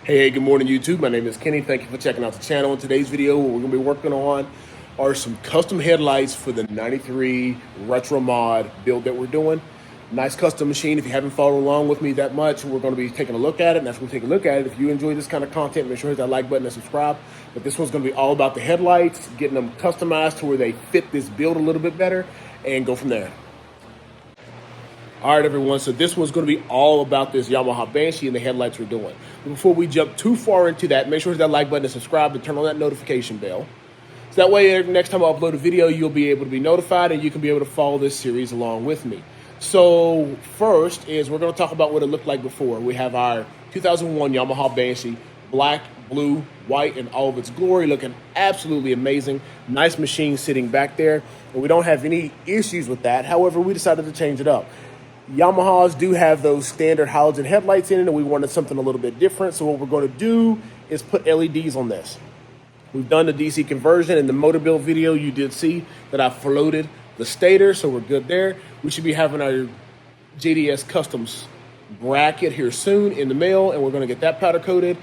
Hey, good morning YouTube. My name is Kenny. Thank you for checking out the channel. In today's video, what we're going to be working on are some custom headlights for the 93 Retro Mod build that we're doing. Nice custom machine. If you haven't followed along with me that much, we're going to be taking a look at it. And after we take a look at it, if you enjoy this kind of content, make sure to hit that like button and subscribe. But this one's going to be all about the headlights, getting them customized to where they fit this build a little bit better, and go from there. All right, everyone, so this one's going to be all about this Yamaha Banshee and the headlights we're doing. But before we jump too far into that, make sure to hit that like button and subscribe and turn on that notification bell. So that way, next time I upload a video, you'll be able to be notified and you can be able to follow this series along with me. So first is we're going to talk about what it looked like before. We have our 2001 Yamaha Banshee, black, blue, white, in all of its glory, looking absolutely amazing. Nice machine sitting back there, and we don't have any issues with that. However, we decided to change it up. Yamahas do have those standard halogen headlights in it, and we wanted something a little bit different. So what we're going to do is put LEDs on this. We've done the DC conversion. In the motor build video, you did see that I floated the stator, so we're good there. We should be having our JDS Customs bracket here soon in the mail, and we're going to get that powder coated.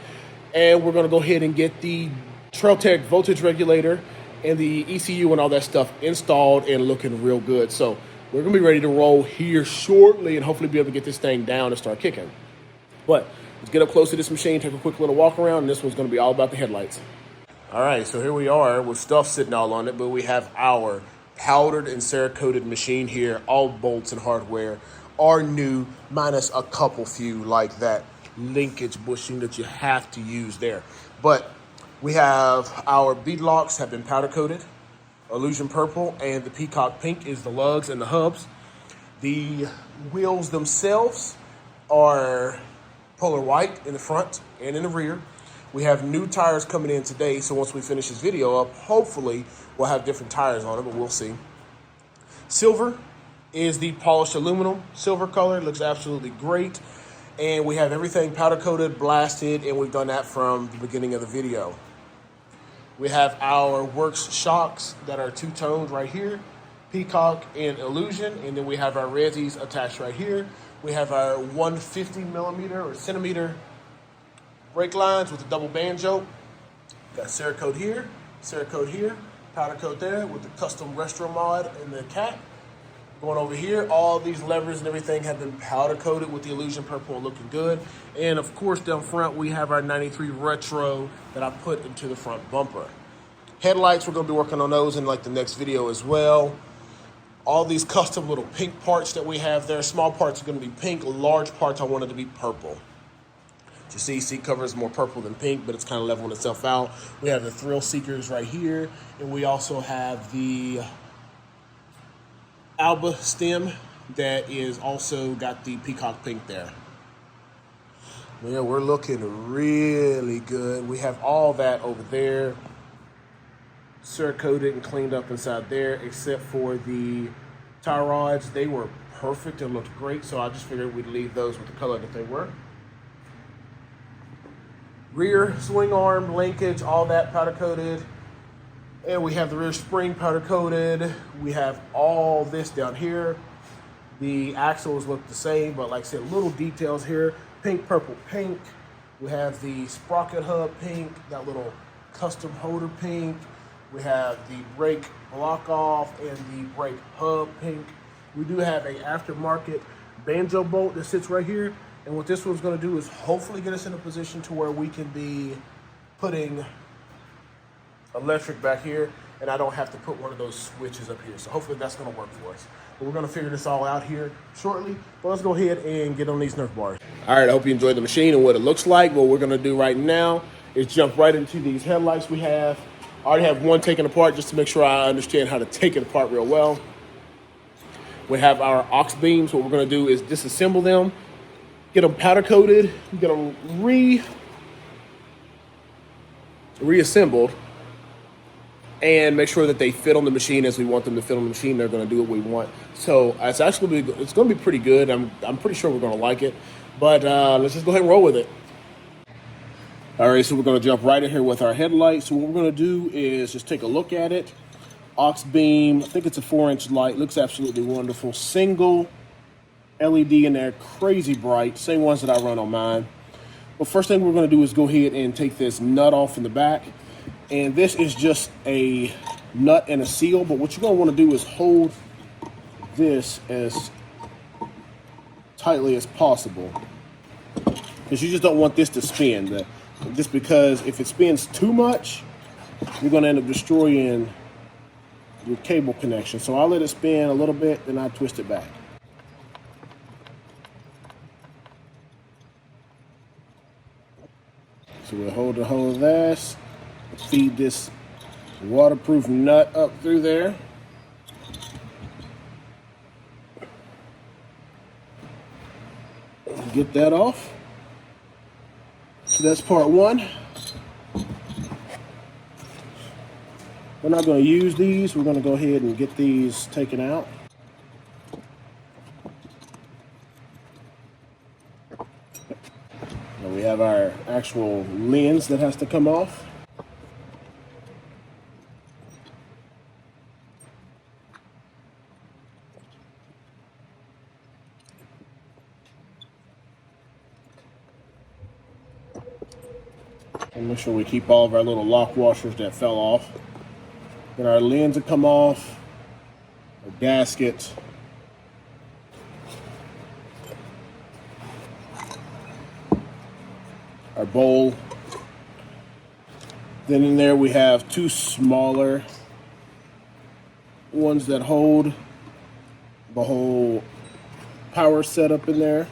And we're going to go ahead and get the Trailtech voltage regulator and the ECU and all that stuff installed and looking real good. So we're going to be ready to roll here shortly and hopefully be able to get this thing down and start kicking. But let's get up close to this machine, take a quick little walk around, and this one's going to be all about the headlights. All right, so here we are with stuff sitting all on it, but we have our powdered and Cerakoted machine here. All bolts and hardware are new, minus a couple few like that linkage bushing that you have to use there. But we have our bead locks have been powder coated. Illusion purple, and the Peacock pink is the lugs and the hubs. The wheels themselves are polar white in the front and in the rear. We have new tires coming in today, so once we finish this video up, hopefully we'll have different tires on it, but we'll see. Silver is the polished aluminum. Silver color, looks absolutely great. And we have everything powder coated, blasted, and we've done that from the beginning of the video. We have our Works shocks that are two-toned right here, Peacock and Illusion, and then we have our Resis attached right here. We have our 150 millimeter or centimeter brake lines with a double banjo. Got Cerakote here, powder coat there with the custom Retro Mod and the cat. Going over here, all these levers and everything have been powder coated with the Illusion purple, looking good. And of course, down front, we have our 93 Retro that I put into the front bumper. Headlights, we're gonna be working on those in like the next video as well. All these custom little pink parts that we have there. Small parts are gonna be pink, large parts I wanted to be purple. As you see, seat cover is more purple than pink, but it's kind of leveling itself out. We have the thrill seekers right here, and we also have the Alba stem that is also got the Peacock pink there. Yeah, we're looking really good. We have all that over there, Cerakoted and cleaned up inside there, except for the tie rods. They were perfect and looked great, so I just figured we'd leave those with the color that they were. Rear swing arm, linkage, all that powder coated. And we have the rear spring powder coated. We have all this down here. The axles look the same, but like I said, little details here. Pink, purple, pink. We have the sprocket hub pink, that little custom holder pink. We have the brake block off and the brake hub pink. We do have a aftermarket banjo bolt that sits right here. And what this one's gonna do is hopefully get us in a position to where we can be putting electric back here, and I don't have to put one of those switches up here. So hopefully that's gonna work for us. But we're gonna figure this all out here shortly. But let's go ahead and get on these Nerf bars. All right, I hope you enjoyed the machine and what it looks like. What we're gonna do right now is jump right into these headlights we have. I already have one taken apart just to make sure I understand how to take it apart real well. We have our aux beams. What we're gonna do is disassemble them, get them powder coated, get them reassembled, and make sure that they fit on the machine as we want them to fit on the machine. They're going to do what we want. So it's actually it's going to be pretty good. I'm pretty sure we're going to like it. But let's just go ahead and roll with it. All right, so we're going to jump right in here with our headlights. So what we're going to do is just take a look at it. Auxbeam, I think it's a 4-inch light. Looks absolutely wonderful. Single LED in there, crazy bright. Same ones that I run on mine. But first thing we're gonna do is go ahead and take this nut off in the back. And this is just a nut and a seal, but what you're gonna wanna do is hold this as tightly as possible, because you just don't want this to spin. Just because if it spins too much, you're gonna end up destroying your cable connection. So I'll let it spin a little bit, then I twist it back. So we'll hold the whole of this, feed this waterproof nut up through there. Get that off. So that's part one. We're not going to use these. We're going to go ahead and get these taken out. And we have our actual lens that has to come off. And make sure we keep all of our little lock washers that fell off. Then our lens will come off, our gasket, our bowl. Then in there we have two smaller ones that hold the whole power setup in there.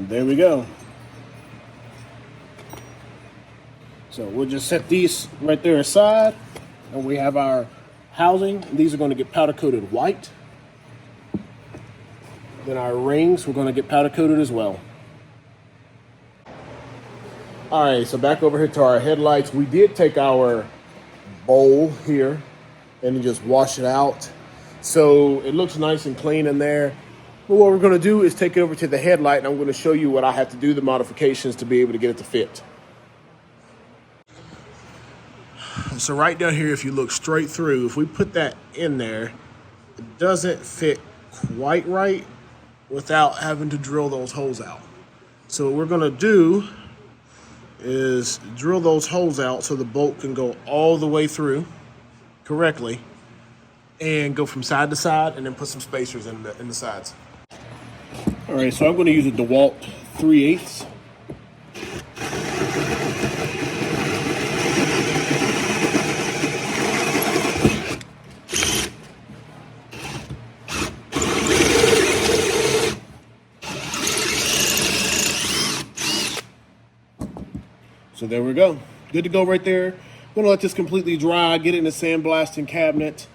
There we go. So we'll just set these right there aside, and we have our housing. These are going to get powder coated white. Then our rings, we're going to get powder coated as well. All right, so back over here to our headlights. We did take our bowl here and just wash it out. So it looks nice and clean in there. But what we're going to do is take it over to the headlight, and I'm going to show you what I have to do, the modifications to be able to get it to fit. So right down here, if you look straight through, if we put that in there, it doesn't fit quite right without having to drill those holes out. So what we're going to do is drill those holes out so the bolt can go all the way through correctly and go from side to side, and then put some spacers in the sides. All right, so I'm going to use a DeWalt 3/8. So there we go. Good to go right there. I'm going to let this completely dry, get it in the sandblasting cabinet,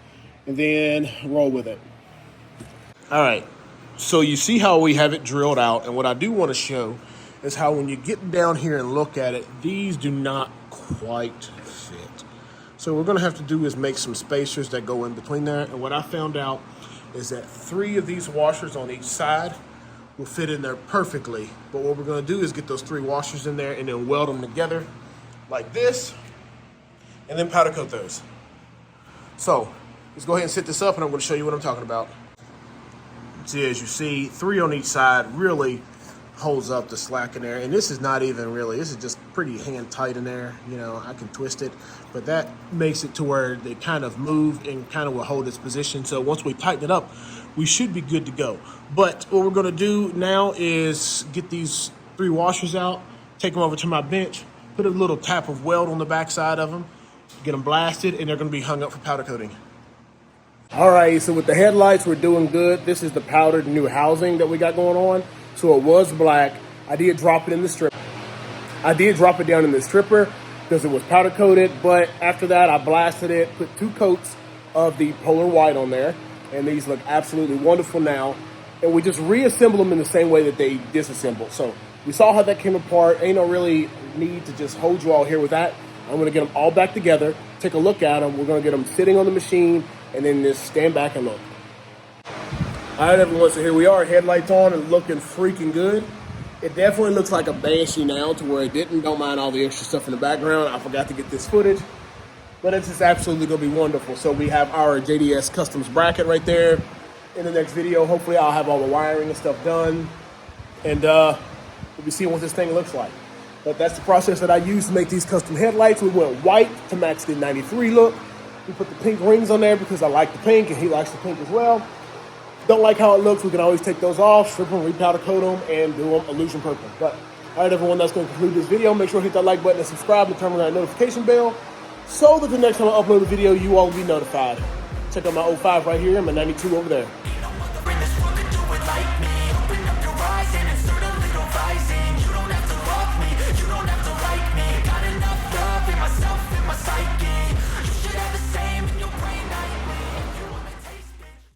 and then roll with it. All right. So you see how we have it drilled out, and what I do want to show is how when you get down here and look at it, these do not quite fit. So what we're going to have to do is make some spacers that go in between there, and what I found out is that 3 of these washers on each side will fit in there perfectly. But what we're going to do is get those 3 washers in there and then weld them together like this, and then powder coat those. So let's go ahead and set this up, and I'm going to show you what I'm talking about. See, as you see, 3 on each side really holds up the slack in there. And this is not even really, this is just pretty hand tight in there. You know, I can twist it, but that makes it to where they kind of move and kind of will hold its position. So once we tighten it up, we should be good to go. But what we're gonna do now is get these 3 washers out, take them over to my bench, put a little tap of weld on the back side of them, get them blasted, and they're gonna be hung up for powder coating. All right, so with the headlights, we're doing good. This is the powdered new housing that we got going on. So it was black. I did drop it in the strip. I did drop it down in the stripper because it was powder coated, but after that, I blasted it, put 2 coats of the polar white on there, and these look absolutely wonderful now. And we just reassemble them in the same way that they disassembled. So we saw how that came apart. Ain't no really need to just hold you all here with that. I'm gonna get them all back together, take a look at them. We're gonna get them sitting on the machine, and then just stand back and look. All right, everyone, so here we are, headlights on and looking freaking good. It definitely looks like a Banshee now, to where it didn't. Don't mind all the extra stuff in the background. I forgot to get this footage. But it's just absolutely going to be wonderful. So we have our JDS Customs bracket right there. In the next video, hopefully I'll have all the wiring and stuff done. And we'll be seeing what this thing looks like. But that's the process that I use to make these custom headlights. We went white to match the 93 look. We put the pink rings on there because I like the pink and he likes the pink as well. Don't like how it looks, we can always take those off, strip them, repowder coat them, and do them illusion purple. But all right, everyone, that's going to conclude this video. Make sure to hit that like button and subscribe and turn on that notification bell so that the next time I upload a video, you all will be notified. Check out my 05 right here and my 92 over there.